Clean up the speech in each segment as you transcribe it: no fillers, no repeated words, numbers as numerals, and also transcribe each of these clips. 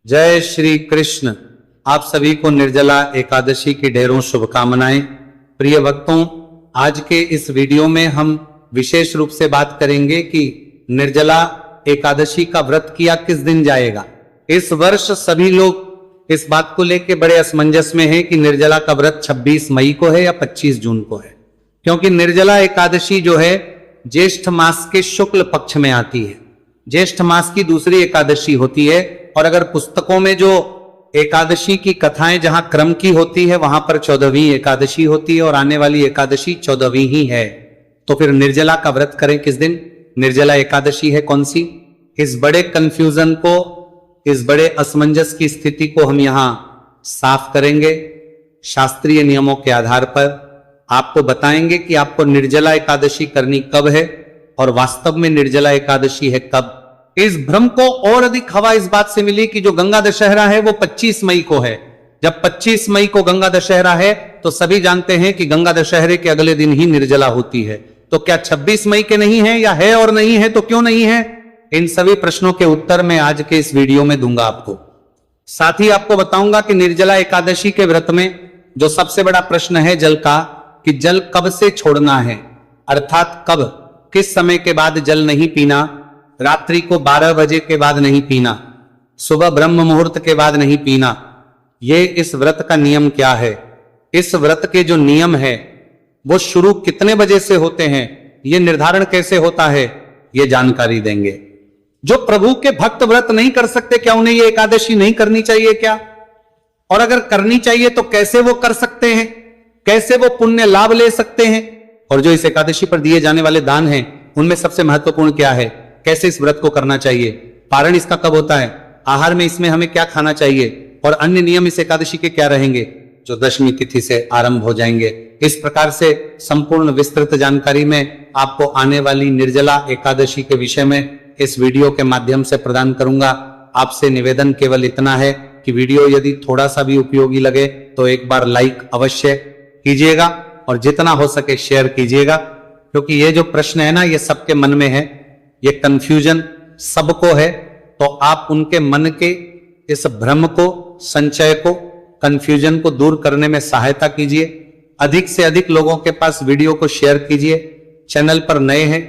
जय श्री कृष्ण। आप सभी को निर्जला एकादशी की ढेरों शुभकामनाएं। प्रिय भक्तों, आज के इस वीडियो में हम विशेष रूप से बात करेंगे कि निर्जला एकादशी का व्रत किया किस दिन जाएगा। इस वर्ष सभी लोग इस बात को लेकर बड़े असमंजस में हैं कि निर्जला का व्रत 26 मई को है या 25 जून को है, क्योंकि निर्जला एकादशी जो है ज्येष्ठ मास के शुक्ल पक्ष में आती है। ज्येष्ठ मास की दूसरी एकादशी होती है, और अगर पुस्तकों में जो एकादशी की कथाएं जहां क्रम की होती है वहां पर 14वीं एकादशी होती है और आने वाली एकादशी 14वीं ही है। तो फिर निर्जला का व्रत करें किस दिन? निर्जला एकादशी है कौन सी? इस बड़े कंफ्यूजन को, इस बड़े असमंजस की स्थिति को हम यहां साफ करेंगे। शास्त्रीय नियमों के आधार पर आपको बताएंगे कि आपको निर्जला एकादशी करनी कब है और वास्तव में निर्जला एकादशी है कब। इस भ्रम को और अधिक हवा इस बात से मिली कि जो गंगा दशहरा है वो 25 मई को है। जब 25 मई को गंगा दशहरा है तो सभी जानते हैं कि गंगा दशहरे के अगले दिन ही निर्जला होती है। तो क्या 26 मई के नहीं है, या है और नहीं है तो क्यों नहीं है? इन सभी प्रश्नों के उत्तर मैं आज के इस वीडियो में दूंगा आपको। साथ ही आपको बताऊंगा कि निर्जला एकादशी के व्रत में जो सबसे बड़ा प्रश्न है जल का, कि जल कब से छोड़ना है, अर्थात कब, किस समय के बाद जल नहीं पीना। रात्रि को 12 बजे के बाद नहीं पीना, सुबह ब्रह्म मुहूर्त के बाद नहीं पीना। ये इस व्रत का नियम क्या है, इस व्रत के जो नियम है वो शुरू कितने बजे से होते हैं, ये निर्धारण कैसे होता है, ये जानकारी देंगे। जो प्रभु के भक्त व्रत नहीं कर सकते, क्या उन्हें ये एकादशी नहीं करनी चाहिए क्या? और अगर करनी चाहिए तो कैसे वो कर सकते हैं, कैसे वो पुण्य लाभ ले सकते हैं? और जो इस एकादशी पर दिए जाने वाले दान हैं उनमें सबसे महत्वपूर्ण क्या है, कैसे इस व्रत को करना चाहिए, पारण इसका कब होता है, आहार में इसमें हमें क्या खाना चाहिए, और अन्य नियम इस एकादशी के क्या रहेंगे जो दशमी तिथि से आरंभ हो जाएंगे। इस प्रकार से संपूर्ण विस्तृत जानकारी में आपको आने वाली निर्जला एकादशी के विषय में इस वीडियो के माध्यम से प्रदान करूंगा। आपसे निवेदन केवल इतना है कि वीडियो यदि थोड़ा सा भी उपयोगी लगे तो एक बार लाइक अवश्य कीजिएगा और जितना हो सके शेयर कीजिएगा, क्योंकि ये जो प्रश्न है ना ये सबके मन में है, ये कंफ्यूजन सबको है। तो आप उनके मन के इस भ्रम को, संचय को, कंफ्यूजन को दूर करने में सहायता कीजिए। अधिक से अधिक लोगों के पास वीडियो को शेयर कीजिए। चैनल पर नए हैं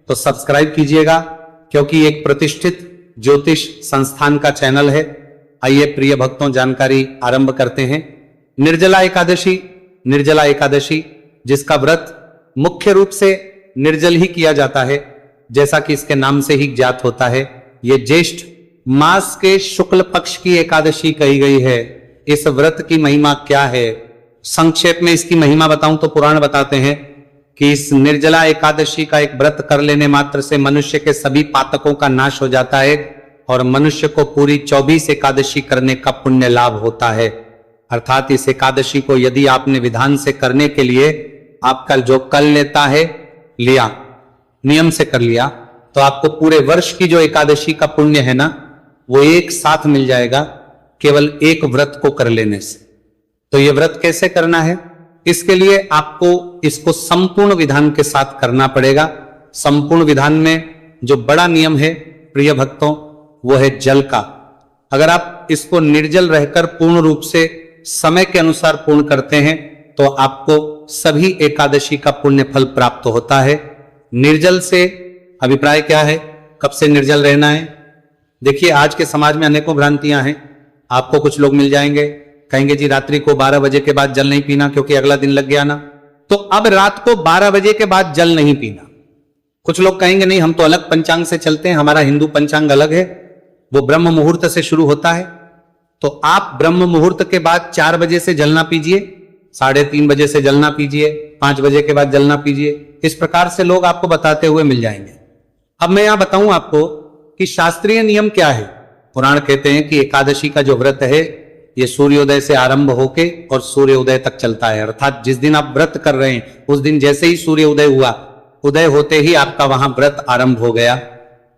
तो सब्सक्राइब कीजिएगा, क्योंकि एक प्रतिष्ठित ज्योतिष संस्थान का चैनल है। आइए प्रिय भक्तों, जानकारी आरंभ करते हैं। निर्जला एकादशी, निर्जला एकादशी जिसका व्रत मुख्य रूप से निर्जल ही किया जाता है, जैसा कि इसके नाम से ही ज्ञात होता है। यह ज्येष्ठ मास के शुक्ल पक्ष की एकादशी कही गई है। इस व्रत की महिमा क्या है, संक्षेप में इसकी महिमा बताऊं तो पुराण बताते हैं कि इस निर्जला एकादशी का एक व्रत कर लेने मात्र से मनुष्य के सभी पातकों का नाश हो जाता है और मनुष्य को पूरी 24 एकादशी करने का पुण्य लाभ होता है। अर्थात इस एकादशी को यदि आपने विधान से करने के लिए आपका जो कर लेता है, लिया, नियम से कर लिया, तो आपको पूरे वर्ष की जो एकादशी का पुण्य है ना वो एक साथ मिल जाएगा केवल एक व्रत को कर लेने से। तो ये व्रत कैसे करना है, इसके लिए आपको इसको संपूर्ण विधान के साथ करना पड़ेगा। संपूर्ण विधान में जो बड़ा नियम है प्रिय भक्तों वो है जल का। अगर आप इसको निर्जल रहकर पूर्ण रूप से समय के अनुसार पूर्ण करते हैं तो आपको सभी एकादशी का पुण्य फल प्राप्त होता है। निर्जल से अभिप्राय क्या है, कब से निर्जल रहना है? देखिए आज के समाज में अनेकों भ्रांतियां हैं। आपको कुछ लोग मिल जाएंगे, कहेंगे जी रात्रि को 12 बजे के बाद जल नहीं पीना क्योंकि अगला दिन लग गया ना। तो अब रात को 12 बजे के बाद जल नहीं पीना। कुछ लोग कहेंगे नहीं हम तो अलग पंचांग से चलते हैं, हमारा हिंदू पंचांग अलग है, वो ब्रह्म मुहूर्त से शुरू होता है। तो आप ब्रह्म मुहूर्त के बाद 4 बजे से जलना पीजिए, 3:30 बजे से जलना पीजिए, 5 बजे के बाद जलना पीजिए। इस प्रकार से लोग आपको बताते हुए मिल जाएंगे। अब मैं यहां बताऊं आपको कि शास्त्रीय नियम क्या है। पुराण कहते हैं कि एकादशी का जो व्रत है ये सूर्योदय से आरंभ होके और सूर्योदय तक चलता है। अर्थात जिस दिन आप व्रत कर रहे हैं उस दिन जैसे ही सूर्योदय हुआ, उदय होते ही आपका वहां व्रत आरंभ हो गया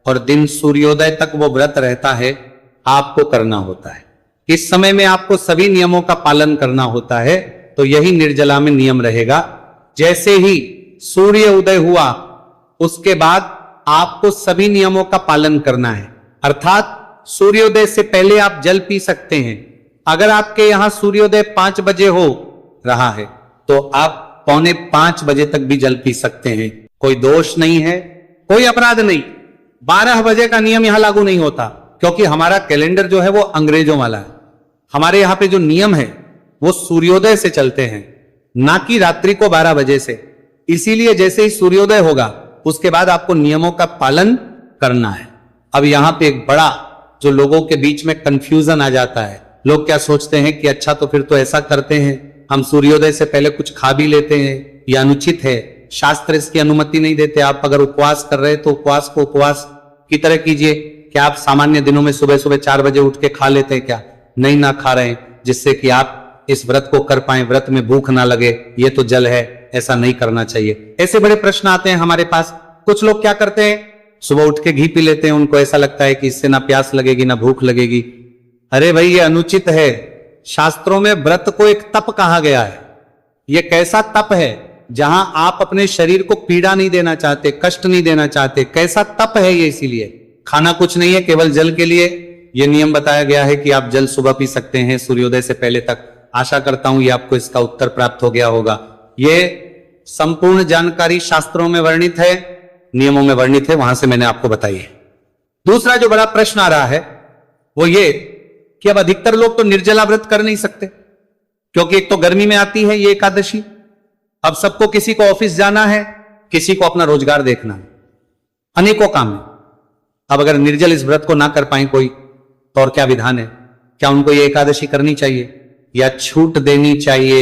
और दिन सूर्योदय तक वो व्रत रहता है, आपको करना होता है। इस समय में आपको सभी नियमों का पालन करना होता है। तो यही निर्जला में नियम रहेगा। जैसे ही सूर्य उदय हुआ उसके बाद आपको सभी नियमों का पालन करना है। अर्थात सूर्योदय से पहले आप जल पी सकते हैं। अगर आपके यहां सूर्योदय 5 बजे हो रहा है तो आप 4:45 बजे तक भी जल पी सकते हैं। कोई दोष नहीं है, कोई अपराध नहीं। 12 बजे का नियम यहां लागू नहीं होता, क्योंकि हमारा कैलेंडर जो है वो अंग्रेजों वाला है। हमारे यहां पे जो नियम है वो सूर्योदय से चलते हैं, ना कि रात्रि को 12 बजे से। इसीलिए जैसे ही सूर्योदय होगा उसके बाद आपको नियमों का पालन करना है। अब यहां पे एक बड़ा जो लोगों के बीच में कंफ्यूजन आ जाता है, लोग क्या सोचते हैं कि अच्छा तो फिर तो ऐसा करते हैं, हम सूर्योदय से पहले कुछ खा भी लेते हैं, यह अनुचित है, शास्त्र इसकी अनुमति नहीं देते। आप अगर उपवास कर रहे हैं तो उपवास को उपवास की तरह कीजिए। क्या आप सामान्य दिनों में सुबह सुबह 4 बजे उठ के खा लेते हैं क्या? नहीं, ना खा रहे हैं, जिससे कि आप इस व्रत को कर पाए, व्रत में भूख ना लगे। ये तो जल है, ऐसा नहीं करना चाहिए। ऐसे बड़े प्रश्न आते हैं हमारे पास। कुछ लोग क्या करते हैं, सुबह उठ के घी पी लेते हैं, उनको ऐसा लगता है कि इससे ना प्यास लगेगी ना भूख लगेगी। अरे भाई, ये अनुचित है। शास्त्रों में व्रत को एक तप कहा गया है। यह कैसा तप है जहां आप अपने शरीर को पीड़ा नहीं देना चाहते, कष्ट नहीं देना चाहते। कैसा तप है ये? इसीलिए खाना कुछ नहीं है, केवल जल के लिए यह नियम बताया गया है कि आप जल सुबह पी सकते हैं सूर्योदय से पहले तक। आशा करता हूं ये आपको इसका उत्तर प्राप्त हो गया होगा। यह संपूर्ण जानकारी शास्त्रों में वर्णित है, नियमों में वर्णित है, वहां से मैंने आपको बताई है। दूसरा जो बड़ा प्रश्न आ रहा है वो ये कि अब अधिकतर लोग तो निर्जला व्रत कर नहीं सकते, क्योंकि एक तो गर्मी में आती है ये एकादशी। अब सबको, किसी को ऑफिस जाना है, किसी को अपना रोजगार देखना है, अनेकों काम है। अब अगर निर्जल इस व्रत को ना कर पाए कोई, तो और क्या विधान है? क्या उनको ये एकादशी करनी चाहिए या छूट देनी चाहिए?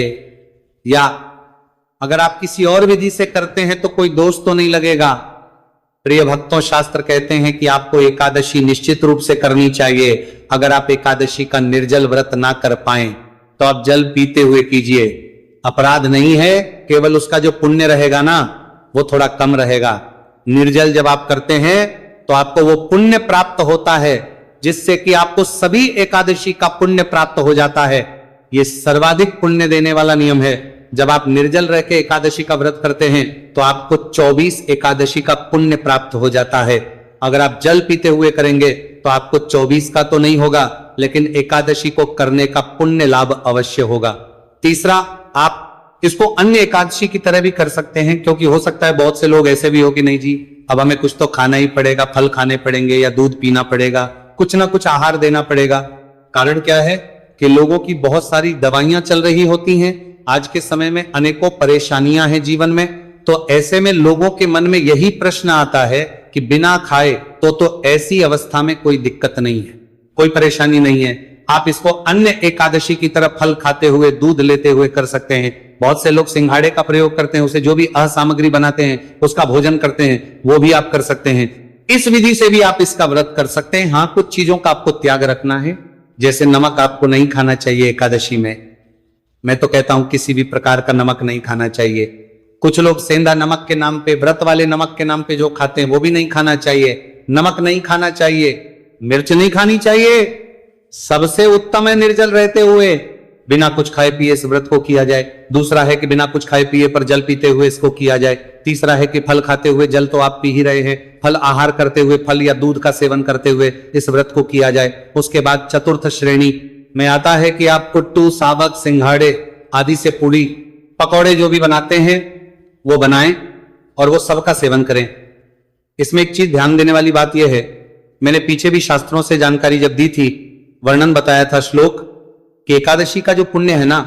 या अगर आप किसी और विधि से करते हैं तो कोई दोष तो नहीं लगेगा? प्रिय भक्तों, शास्त्र कहते हैं कि आपको एकादशी निश्चित रूप से करनी चाहिए। अगर आप एकादशी का निर्जल व्रत ना कर पाए तो आप जल पीते हुए कीजिए, अपराध नहीं है, केवल उसका जो पुण्य रहेगा ना वो थोड़ा कम रहेगा। निर्जल जब आप करते हैं तो आपको वो पुण्य प्राप्त होता है, जिससे कि आपको सभी एकादशी का पुण्य प्राप्त हो जाता है। ये सर्वाधिक पुण्य देने वाला नियम है। जब आप निर्जल रह के एकादशी का व्रत करते हैं तो आपको 24 एकादशी का पुण्य प्राप्त हो जाता है। अगर आप जल पीते हुए करेंगे तो आपको 24 का तो नहीं होगा, लेकिन एकादशी को करने का पुण्य लाभ अवश्य होगा। तीसरा, आप इसको अन्य एकादशी की तरह भी कर सकते हैं, क्योंकि हो सकता है बहुत से लोग ऐसे भी हो कि नहीं जी, अब हमें कुछ तो खाना ही पड़ेगा, फल खाने पड़ेंगे या दूध पीना पड़ेगा, कुछ ना कुछ आहार देना पड़ेगा। कारण क्या है कि लोगों की बहुत सारी दवाइयां चल रही होती हैं। आज के समय में अनेकों परेशानियां हैं जीवन में, तो ऐसे में लोगों के मन में यही प्रश्न आता है कि बिना खाए तो ऐसी अवस्था में कोई दिक्कत नहीं है, कोई परेशानी नहीं है। आप इसको अन्य एकादशी की तरह फल खाते हुए, दूध लेते हुए कर सकते हैं। बहुत से लोग सिंघाड़े का प्रयोग करते हैं, उसे जो भी असामग्री बनाते हैं उसका भोजन करते हैं, वो भी आप कर सकते हैं। इस विधि से भी आप इसका व्रत कर सकते हैं। हाँ, कुछ चीजों का आपको त्याग रखना है, जैसे नमक आपको नहीं खाना चाहिए एकादशी में। मैं तो कहता हूं किसी भी प्रकार का नमक नहीं खाना चाहिए। कुछ लोग सेंधा नमक के नाम पे, व्रत वाले नमक के नाम पे जो खाते हैं वो भी नहीं खाना चाहिए। नमक नहीं खाना चाहिए, मिर्च नहीं खानी चाहिए। सबसे उत्तम है निर्जल रहते हुए बिना कुछ खाए पिए इस व्रत को किया जाए। दूसरा है कि बिना कुछ खाए पिए पर जल पीते हुए इसको किया जाए। तीसरा है कि फल खाते हुए, जल तो आप पी ही रहे हैं, फल आहार करते हुए, फल या दूध का सेवन करते हुए इस व्रत को किया जाए। उसके बाद चतुर्थ श्रेणी में आता है कि आप कुट्टू, सावक, सिंघाड़े आदि से पूड़ी, पकौड़े जो भी बनाते हैं वो बनाएं और वो सबका सेवन करें। इसमें एक चीज ध्यान देने वाली बात यह है, मैंने पीछे भी शास्त्रों से जानकारी जब दी थी, वर्णन बताया था श्लोक कि एकादशी का जो पुण्य है ना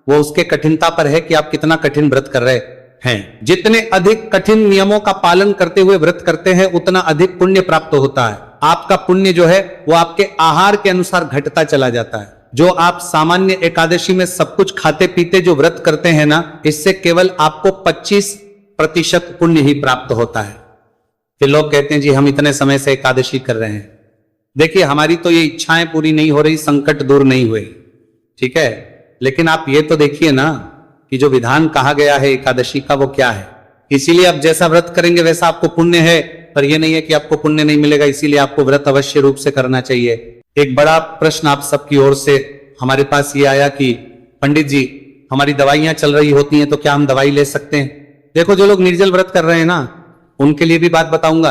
वो उसके कठिनता पर है कि आप कितना कठिन व्रत कर रहे हैं। जितने अधिक कठिन नियमों का पालन करते हुए व्रत करते हैं उतना अधिक पुण्य प्राप्त होता है। आपका पुण्य जो है वो आपके आहार के अनुसार घटता चला जाता है। जो आप सामान्य एकादशी में सब कुछ खाते पीते जो व्रत करते हैं ना, इससे केवल आपको 25% पुण्य ही प्राप्त होता है। फिर लोग कहते हैं जी हम इतने समय से एकादशी कर रहे हैं। देखिए, हमारी तो ये इच्छाएं पूरी नहीं हो रही, संकट दूर नहीं हुए, ठीक है, लेकिन आप ये तो देखिए ना कि जो विधान कहा गया है एकादशी का वो क्या है। इसीलिए आप जैसा व्रत करेंगे वैसा आपको पुण्य है, पर यह नहीं है कि आपको पुण्य नहीं मिलेगा, इसीलिए आपको व्रत अवश्य रूप से करना चाहिए। एक बड़ा प्रश्न आप सबकी ओर से हमारे पास ये आया कि पंडित जी हमारी दवाइयां चल रही होती हैं तो क्या हम दवाई ले सकते हैं? देखो, जो लोग निर्जल व्रत कर रहे हैं ना उनके लिए भी बात बताऊंगा,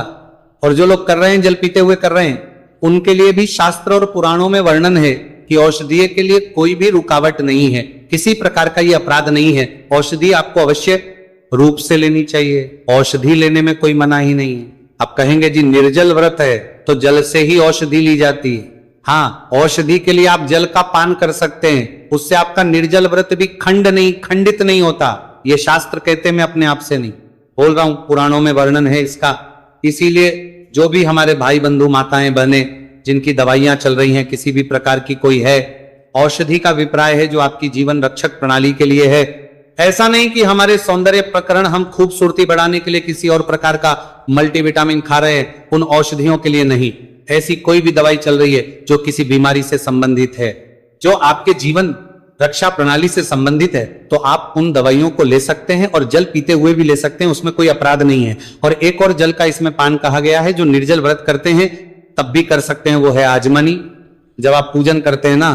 और जो लोग कर रहे हैं जल पीते हुए कर रहे हैं उनके लिए भी शास्त्र और पुराणों में वर्णन है कि औषधीय के लिए कोई भी रुकावट नहीं है, किसी प्रकार का ये अपराध नहीं है। औषधि आपको अवश्य रूप से लेनी चाहिए, औषधि लेने में कोई मना ही नहीं है। आप कहेंगे जी निर्जल व्रत है तो जल से ही औषधि ली जाती है। हाँ, औषधि के लिए आप जल का पान कर सकते हैं, उससे आपका निर्जल व्रत भी खंडित नहीं होता। ये शास्त्र कहते, मैं अपने आप से नहीं बोल रहा हूं, पुराणों में वर्णन है इसका। इसीलिए जो भी हमारे भाई बंधु माताएं बहने जिनकी दवाइयां चल रही हैं, किसी भी प्रकार की कोई है, औषधि का विप्राय है जो आपकी जीवन रक्षक प्रणाली के लिए है। ऐसा नहीं कि हमारे सौंदर्य प्रकरण हम खूबसूरती बढ़ाने के लिए किसी और प्रकार का मल्टीविटामिन खा रहे हैं, उन औषधियों के लिए नहीं। ऐसी कोई भी दवाई चल रही है जो किसी बीमारी से संबंधित है, जो आपके जीवन रक्षा प्रणाली से संबंधित है, तो आप उन दवाइयों को ले सकते हैं और जल पीते हुए भी ले सकते हैं, उसमें कोई अपराध नहीं है। और एक और जल का इसमें पान कहा गया है जो निर्जल व्रत करते हैं तब भी कर सकते हैं, वो है आजमनी। जब आप पूजन करते हैं ना,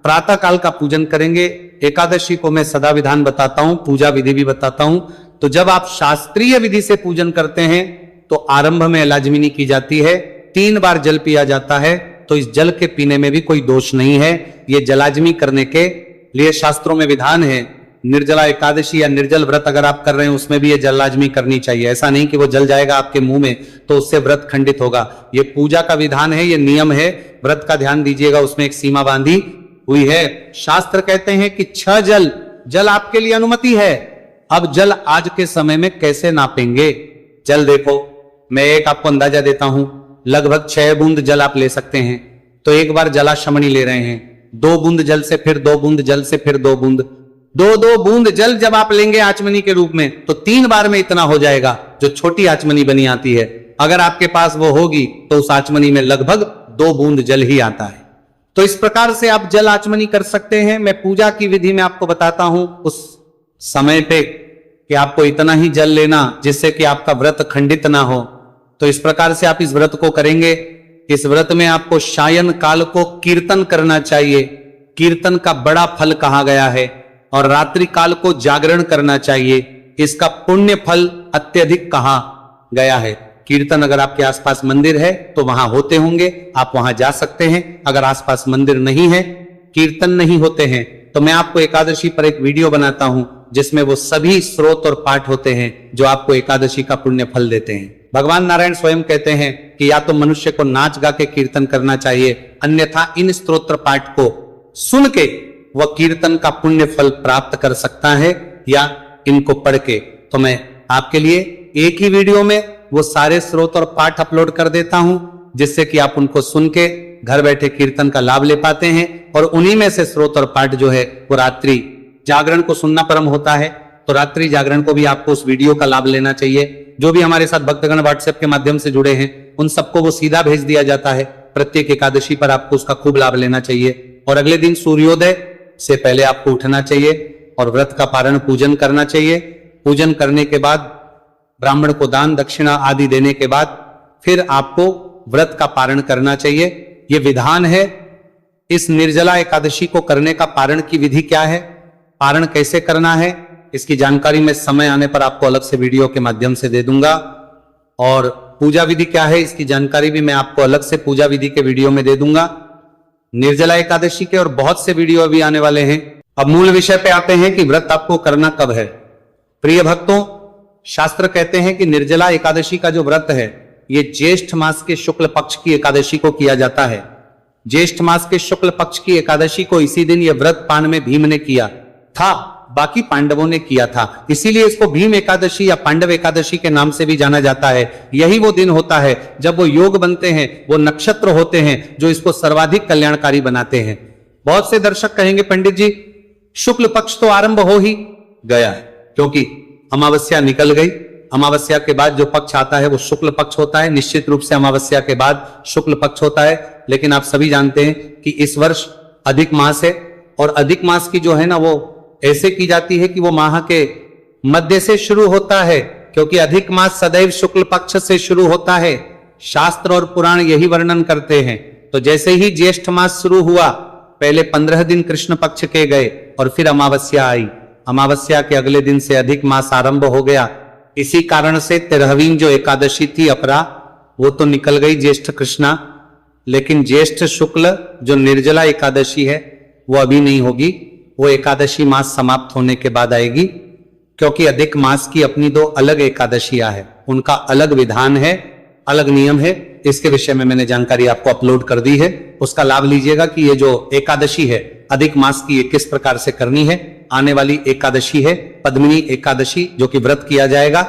प्रातः काल का पूजन करेंगे। एकादशी को मैं सदा विधान बताता हूं, पूजा विधि भी बताता हूं। तो जब आप शास्त्रीय विधि से पूजन करते हैं तो आरंभ में लाजमिनी की जाती है, 3 बार जल पिया जाता है। तो इस जल के पीने में भी कोई दोष नहीं है। ये जलाजमी करने के लिए शास्त्रों में विधान है। निर्जला एकादशी या निर्जल व्रत अगर आप कर रहे हैं उसमें भी ये जलाजमी करनी चाहिए। ऐसा नहीं कि वो जल जाएगा आपके मुंह में तो उससे व्रत खंडित होगा। ये पूजा का विधान है, ये नियम है, व्रत का ध्यान दीजिएगा, उसमें एक सीमा बांधी हुई है। शास्त्र कहते हैं कि 6 जल आपके लिए अनुमति है। अब जल आज के समय में कैसे नापेंगे? जल देखो, मैं एक आपको अंदाजा देता हूं, लगभग 6 बूंद जल आप ले सकते हैं। तो एक बार जलाशमणी ले रहे हैं, 2 बूंद जल से फिर 2 बूंद जल से फिर 2 बूंद, 2 बूंद जल जब आप लेंगे आचमनी के रूप में तो 3 बार में इतना हो जाएगा जो छोटी आचमनी बनी आती है। अगर आपके पास वो होगी तो उस आचमनी में लगभग 2 बूंद जल ही आता है। तो इस प्रकार से आप जल आचमनी कर सकते हैं। मैं पूजा की विधि में आपको बताता हूं उस समय पे कि आपको इतना ही जल लेना जिससे कि आपका व्रत खंडित ना हो। तो इस प्रकार से आप इस व्रत को करेंगे। इस व्रत में आपको सायं काल को कीर्तन करना चाहिए, कीर्तन का बड़ा फल कहा गया है। और रात्रि काल को जागरण करना चाहिए, इसका पुण्य फल अत्यधिक कहा गया है। कीर्तन अगर आपके आसपास मंदिर है तो वहां होते होंगे, आप वहां जा सकते हैं। अगर आसपास मंदिर नहीं है, कीर्तन नहीं होते हैं, तो मैं आपको एकादशी पर एक वीडियो बनाता हूं जिसमें वो सभी स्रोत और पाठ होते हैं जो आपको एकादशी का पुण्य फल देते हैं। भगवान नारायण स्वयं कहते हैं कि या तो मनुष्य को नाच गा के कीर्तन करना चाहिए, अन्यथा इन स्तोत्र पाठ को सुन के वह कीर्तन का पुण्य फल प्राप्त कर सकता है या इनको पढ़ के। तो मैं आपके लिए एक ही वीडियो में वो सारे स्रोत और पाठ अपलोड कर देता हूं जिससे कि आप उनको सुन के घर बैठे कीर्तन का लाभ ले पाते हैं। और उन्हीं में से स्रोत और पाठ जो है वो रात्रि जागरण को सुनना परम होता है, तो रात्रि जागरण को भी आपको उस वीडियो का लाभ लेना चाहिए। जो भी हमारे साथ भक्तगण व्हाट्सएप के माध्यम से जुड़े हैं उन सबको वो सीधा भेज दिया जाता है। प्रत्येक एकादशी पर आपको उसका खूब लाभ लेना चाहिए। और अगले दिन सूर्योदय से पहले आपको उठना चाहिए और व्रत का पारण पूजन करना चाहिए। पूजन करने के बाद ब्राह्मण को दान दक्षिणा आदि देने के बाद फिर आपको व्रत का पारण करना चाहिए। यह विधान है। इस निर्जला एकादशी को करने का पारण की विधि क्या है, पारण कैसे करना है, इसकी जानकारी मैं समय आने पर आपको अलग से वीडियो के माध्यम से दे दूंगा। और पूजा विधि क्या है इसकी जानकारी भी मैं आपको अलग से पूजा विधि के वीडियो में दे दूंगा। निर्जला एकादशी के और बहुत से वीडियो अभी आने वाले हैं। अब मूल विषय पे आते हैं कि व्रत आपको करना कब है। प्रिय भक्तों, शास्त्र कहते हैं कि निर्जला एकादशी का जो व्रत है ये ज्येष्ठ मास के शुक्ल पक्ष की एकादशी को किया जाता है। ज्येष्ठ मास के शुक्ल पक्ष की एकादशी को इसी दिन यह व्रत पान में भीम ने किया था, बाकी पांडवों ने किया था। इसीलिए इसको भीम एकादशी या पांडव एकादशी के नाम से भी जाना जाता है। यही वो दिन होता है जब वो योग बनते हैं, वो नक्षत्र होते हैं जो इसको सर्वाधिक कल्याणकारी बनाते हैं। बहुत से दर्शक कहेंगे पंडित जी शुक्ल पक्ष तो आरंभ हो ही गया है क्योंकि अमावस्या निकल गई। अमावस्या के बाद जो पक्ष आता है वो शुक्ल पक्ष होता है। निश्चित रूप से अमावस्या के बाद शुक्ल पक्ष होता है। लेकिन आप सभी जानते हैं कि इस वर्ष अधिक मास है और अधिक मास की जो है ना वो ऐसे की जाती है कि वो माह के मध्य से शुरू होता है, क्योंकि अधिक मास सदैव शुक्ल पक्ष से शुरू होता है। शास्त्र और पुराण यही वर्णन करते हैं। तो जैसे ही ज्येष्ठ मास शुरू हुआ, पहले 15 दिन कृष्ण पक्ष के गए और फिर अमावस्या आई। अमावस्या के अगले दिन से अधिक मास आरंभ हो गया। इसी कारण से 13वीं जो एकादशी थी अपरा, वो तो निकल गई ज्येष्ठ कृष्णा। लेकिन ज्येष्ठ शुक्ल जो निर्जला एकादशी है वो अभी नहीं होगी, वो एकादशी मास समाप्त होने के बाद आएगी, क्योंकि अधिक मास की अपनी दो अलग एकादशियां है, उनका अलग विधान है, अलग नियम है। इसके विषय में मैंने जानकारी आपको अपलोड कर दी है, उसका लाभ लीजिएगा कि ये जो एकादशी है अधिक मास की, ये किस प्रकार से करनी है। आने वाली एकादशी है पद्मिनी एकादशी, जो कि व्रत किया जाएगा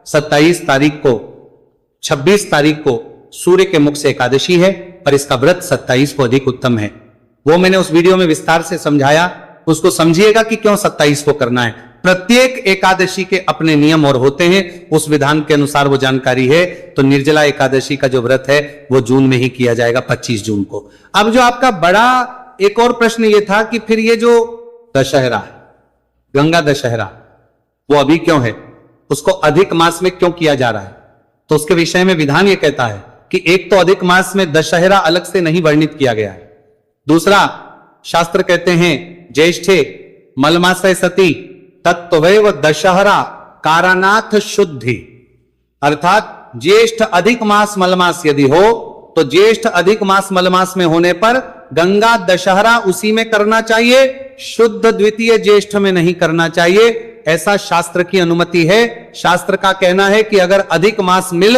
27 तारीख को, 26 तारीख को सूर्य के मुख से एकादशी है, पर इसका व्रत 27 को अधिक उत्तम है। वो मैंने उस वीडियो में विस्तार से समझाया, उसको समझिएगा कि क्यों 27 को करना है। प्रत्येक एकादशी के अपने नियम और होते हैं, उस विधान के अनुसार वो जानकारी है। तो निर्जला एकादशी का जो व्रत है वो जून में ही किया जाएगा, 25 जून को। अब जो आपका बड़ा एक और प्रश्न ये था कि फिर ये जो दशहरा है, गंगा दशहरा, वो अभी क्यों है, उसको अधिक मास में क्यों किया जा रहा है? तो उसके विषय में विधान ये कहता है कि एक तो अधिक मास में दशहरा अलग से नहीं वर्णित किया गया है, दूसरा शास्त्र कहते हैं ज्येष्ठे मलमासे सती तत्वैव दशहरा कारणाथ शुद्धि, अर्थात ज्येष्ठ अधिक मास मलमास यदि हो तो ज्येष्ठ अधिक मास मलमास में होने पर गंगा दशहरा उसी में करना चाहिए, शुद्ध द्वितीय ज्येष्ठ में नहीं करना चाहिए, ऐसा शास्त्र की अनुमति है। शास्त्र का कहना है कि अगर अधिक मास मिल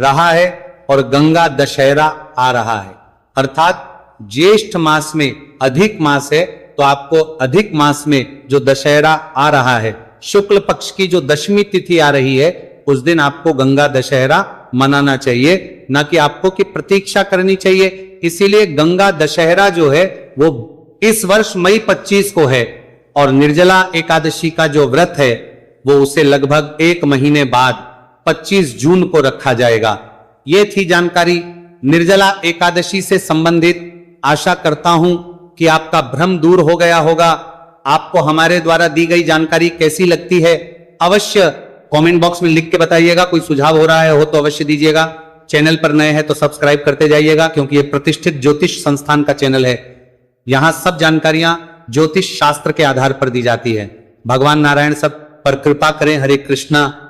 रहा है और गंगा दशहरा आ रहा है, अर्थात ज्येष्ठ मास में अधिक मास है, तो आपको अधिक मास में जो दशहरा आ रहा है, शुक्ल पक्ष की जो दशमी तिथि आ रही है, उस दिन आपको गंगा दशहरा मनाना चाहिए, ना कि आपको की प्रतीक्षा करनी चाहिए। इसीलिए गंगा दशहरा जो है वो इस वर्ष मई 25 को है, और निर्जला एकादशी का जो व्रत है वो उसे लगभग 1 महीने बाद 25 जून को रखा जाएगा। ये थी जानकारी निर्जला एकादशी से संबंधित। आशा करता हूं कि आपका भ्रम दूर हो गया होगा। आपको हमारे द्वारा दी गई जानकारी कैसी लगती है अवश्य कमेंट बॉक्स में लिख के बताइएगा। कोई सुझाव हो रहा है हो तो अवश्य दीजिएगा। चैनल पर नए हैं तो सब्सक्राइब करते जाइएगा, क्योंकि यह प्रतिष्ठित ज्योतिष संस्थान का चैनल है। यहां सब जानकारियां ज्योतिष शास्त्र के आधार पर दी जाती है। भगवान नारायण सब पर कृपा करें। हरे कृष्णा।